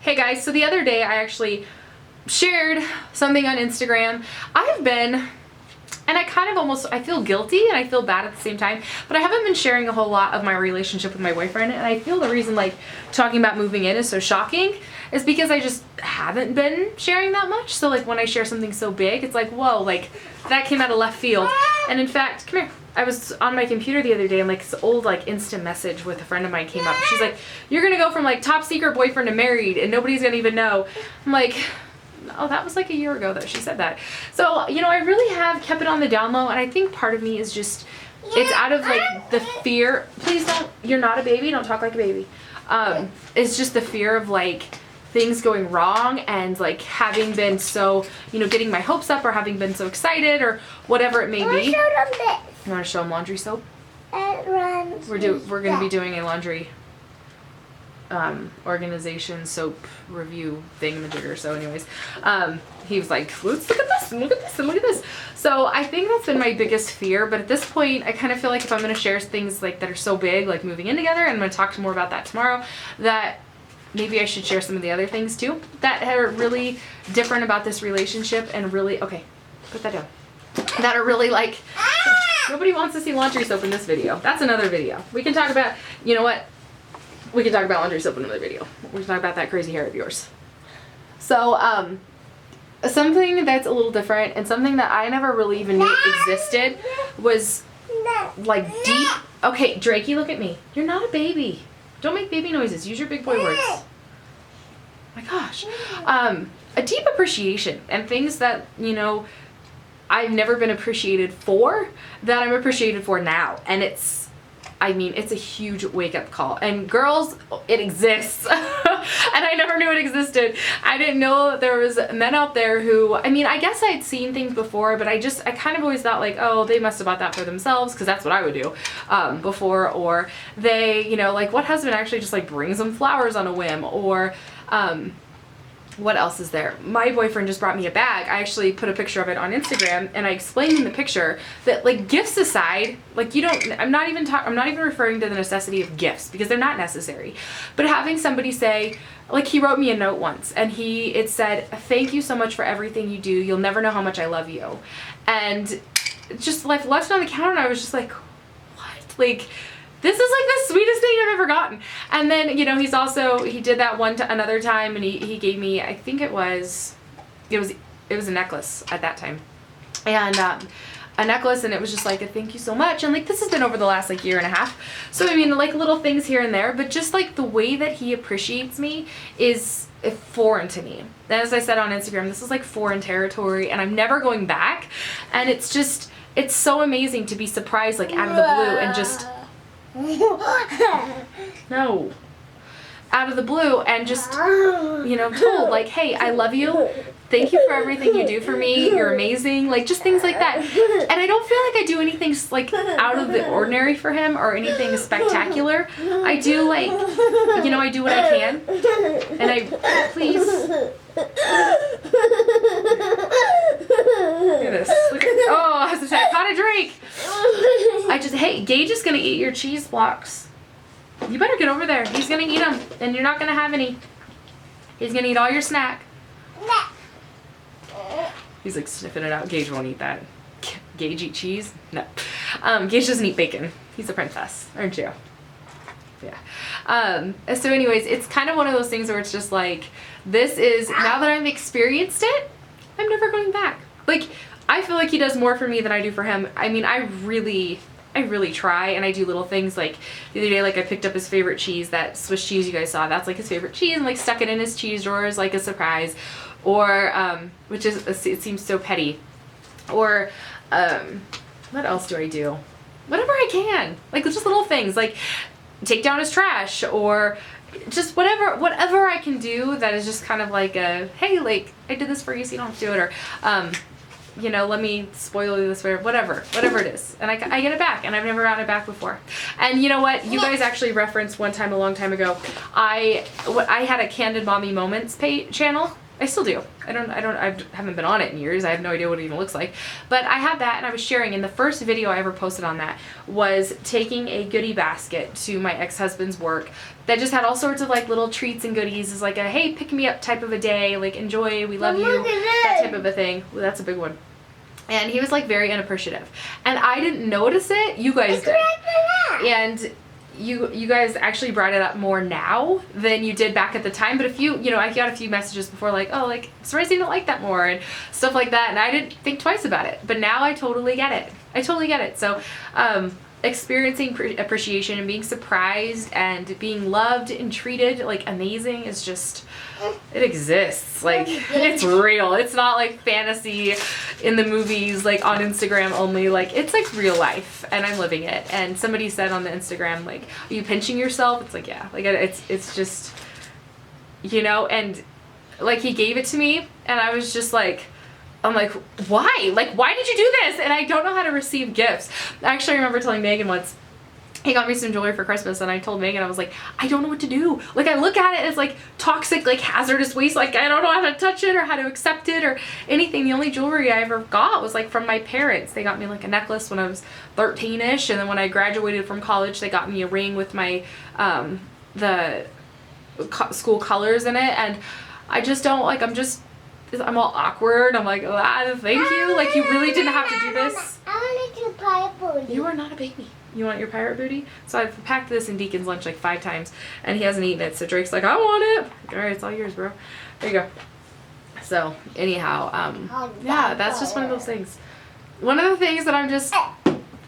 Hey guys, so the other day I actually shared something on Instagram. I've been, and I kind of almost, I feel guilty and I feel bad at the same time, but I haven't been sharing a whole lot of my relationship with my boyfriend, and I feel the reason like talking about moving in is so shocking is because I just haven't been sharing that much. So like when I share something so big, it's like, whoa, like that came out of left field. And in fact, come here. I was on my computer the other day and like this old like instant message with a friend of mine came up. She's like, you're gonna go from like top secret boyfriend to married and nobody's gonna even know. I'm like, oh, that was like a year ago that she said that. So, you know, I really have kept it on the down low, and I think part of me is just, it's out of like the fear. Please don't, you're not a baby, don't talk like a baby. It's just the fear of like things going wrong and like having been so, you know, getting my hopes up or having been so excited or whatever it may be. You want to show them laundry soap? We're going to be doing a laundry organization soap review thingamajigger. So anyways, he was like, let's look at this and look at this and look at this. So I think that's been my biggest fear. But at this point, I kind of feel like if I'm going to share things like that are so big, like moving in together, and I'm going to talk more about that tomorrow, that maybe I should share some of the other things too that are really different about this relationship and really, okay, put that down, that are really like, nobody wants to see laundry soap in this video. That's another video. We can talk about, you know what? We can talk about laundry soap in another video. We can talk about that crazy hair of yours. So, something that's a little different and something that I never really even knew existed was like deep, okay, Drakey, look at me. You're not a baby. Don't make baby noises. Use your big boy words. My gosh. A deep appreciation and things that, you know, I've never been appreciated for that I'm appreciated for now. And it's, I mean, it's a huge wake-up call. And girls, it exists. And I never knew it existed. I didn't know that there was men out there who, I mean, I guess I'd seen things before, but I kind of always thought like, oh, they must have bought that for themselves, because that's what I would do before. Or they, you know, like what husband actually just like brings them flowers on a whim? Or what else is there? My boyfriend just brought me a bag. I actually put a picture of it on Instagram, and I explained in the picture that like gifts aside, like you don't, I'm not even referring to the necessity of gifts because they're not necessary, but having somebody say, like he wrote me a note once and it said, thank you so much for everything you do. You'll never know how much I love you. And just like left it on the counter, and I was just like, what? Like, this is like the sweetest thing I've ever gotten. And then, you know, he did that another time, and he gave me, I think it was a necklace at that time. And a necklace, and it was just like a thank you so much. And like this has been over the last like year and a half. So I mean, like little things here and there, but just like the way that he appreciates me is foreign to me. And as I said on Instagram, this is like foreign territory, and I'm never going back. And it's just, it's so amazing to be surprised like out of the blue and just no, out of the blue and just, you know, told like, hey, I love you. Thank you for everything you do for me. You're amazing. Like just things like that. And I don't feel like I do anything like out of the ordinary for him or anything spectacular. I do like, you know, I do what I can. And I, please. Look at this. Look at, oh, I caught a drink. Hey, Gage is going to eat your cheese blocks. You better get over there. He's going to eat them, and you're not going to have any. He's going to eat all your snack. He's like sniffing it out. Gage won't eat that. Gage eat cheese? No. Gage doesn't eat bacon. He's a princess, aren't you? Yeah. So anyways, it's kind of one of those things where it's just like, this is, now that I've experienced it, I'm never going back. Like, I feel like he does more for me than I do for him. I mean, I really try, and I do little things. Like the other day, like I picked up his favorite cheese, that Swiss cheese you guys saw. That's like his favorite cheese, and like stuck it in his cheese drawer as like a surprise. Or, which is, it seems so petty. Or, what else do I do? Whatever I can. Like just little things, like take down his trash, or just whatever I can do that is just kind of like a, hey, like I did this for you so you don't have to do it, or you know, let me spoil you this way, or whatever it is. And I get it back, and I've never gotten it back before. And you know what? You guys actually referenced one time a long time ago, I had a CandidMommy Moments channel, I still do. I haven't been on it in years. I have no idea what it even looks like. But I had that and I was sharing, and the first video I ever posted on that was taking a goodie basket to my ex-husband's work that just had all sorts of like little treats and goodies. It's like a, hey, pick me up type of a day, like enjoy, we love you, that type of a thing. Well, that's a big one. And he was like very unappreciative. And I didn't notice it. You guys did. And you guys actually brought it up more now than you did back at the time. But I got a few messages before like, oh, like, surprised you didn't like that more and stuff like that. And I didn't think twice about it. But now I totally get it. I totally get it. So, experiencing appreciation and being surprised and being loved and treated like amazing is just, it exists. Like, it's real. It's not like fantasy in the movies, like on Instagram only. Like, it's like real life and I'm living it. And somebody said on the Instagram, like, are you pinching yourself? It's like, yeah, like it's just, and like he gave it to me and I was just like, I'm like, why? Like, why did you do this? And I don't know how to receive gifts. I actually remember telling Megan once, he got me some jewelry for Christmas, and I told Megan, I was like, I don't know what to do. Like, I look at it as like toxic, like hazardous waste. Like, I don't know how to touch it or how to accept it or anything. The only jewelry I ever got was like from my parents. They got me like a necklace when I was 13-ish. And then when I graduated from college, they got me a ring with my, the school colors in it. And I just don't like, I'm all awkward. I'm like, thank you. Like, you really didn't have to do this. I want a pirate booty. You are not a baby. You want your pirate booty? So I've packed this in Deacon's lunch like 5 times, and he hasn't eaten it. So Drake's like, I want it. All right, it's all yours, bro. There you go. So anyhow, yeah, that's just one of those things. One of the things that I'm just,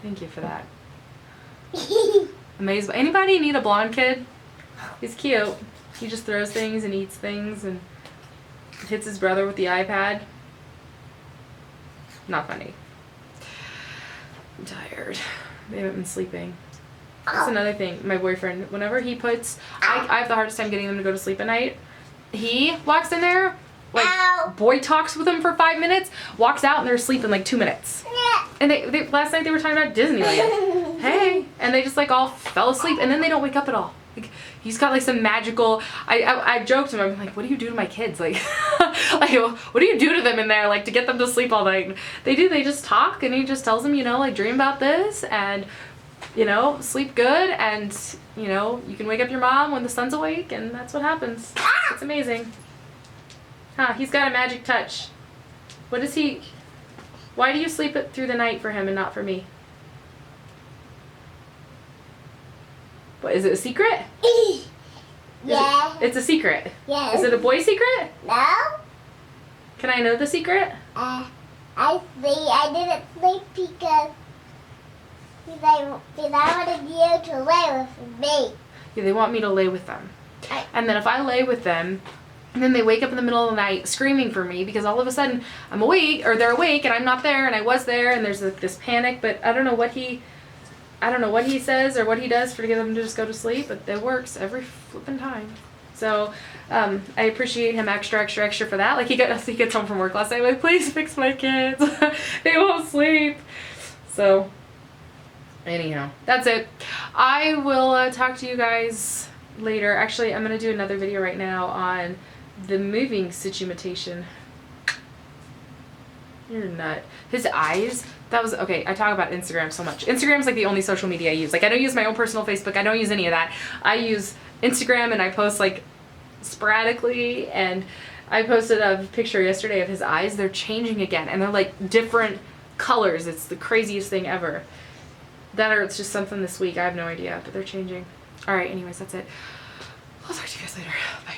thank you for that. Amazed. Anybody need a blonde kid? He's cute. He just throws things and eats things and hits his brother with the iPad. Not funny. I'm tired. They haven't been sleeping. That's another thing. My boyfriend, whenever he puts, I have the hardest time getting them to go to sleep at night. He walks in there, like, boy talks with them for 5 minutes, walks out, and they're asleep in like 2 minutes. And they last night they were talking about Disneyland. Hey, and they just like all fell asleep, and then they don't wake up at all. Like, he's got like some magical, I joked him, I'm like, what do you do to my kids? Like, like, what do you do to them in there, like, to get them to sleep all night? And they just talk, and he just tells them, like, dream about this, and, sleep good, and, you can wake up your mom when the sun's awake, and that's what happens. It's amazing. Huh, he's got a magic touch. Why do you sleep through the night for him and not for me? What, is it a secret? Yeah. It's a secret? Yes. Is it a boy secret? No. Can I know the secret? I didn't sleep because I wanted you to lay with me. Yeah, they want me to lay with them. And then if I lay with them, and then they wake up in the middle of the night screaming for me because all of a sudden I'm awake, or they're awake and I'm not there and I was there, and there's like this panic, but I don't know what he says or what he does to get them to just go to sleep, but it works every flipping time. So I appreciate him extra for that. Like, he gets home from work last night, like, please fix my kids. They won't sleep. So anyhow, that's it. I will talk to you guys later. Actually, I'm going to do another video right now on the moving situation. You're a nut. His eyes, that was, okay, I talk about Instagram so much. Instagram's like the only social media I use. Like, I don't use my own personal Facebook. I don't use any of that. I use Instagram, and I post like sporadically, and I posted a picture yesterday of his eyes. They're changing again, and they're like different colors. It's the craziest thing ever. That, or it's just something this week. I have no idea, but they're changing. All right, anyways, that's it. I'll talk to you guys later. Bye.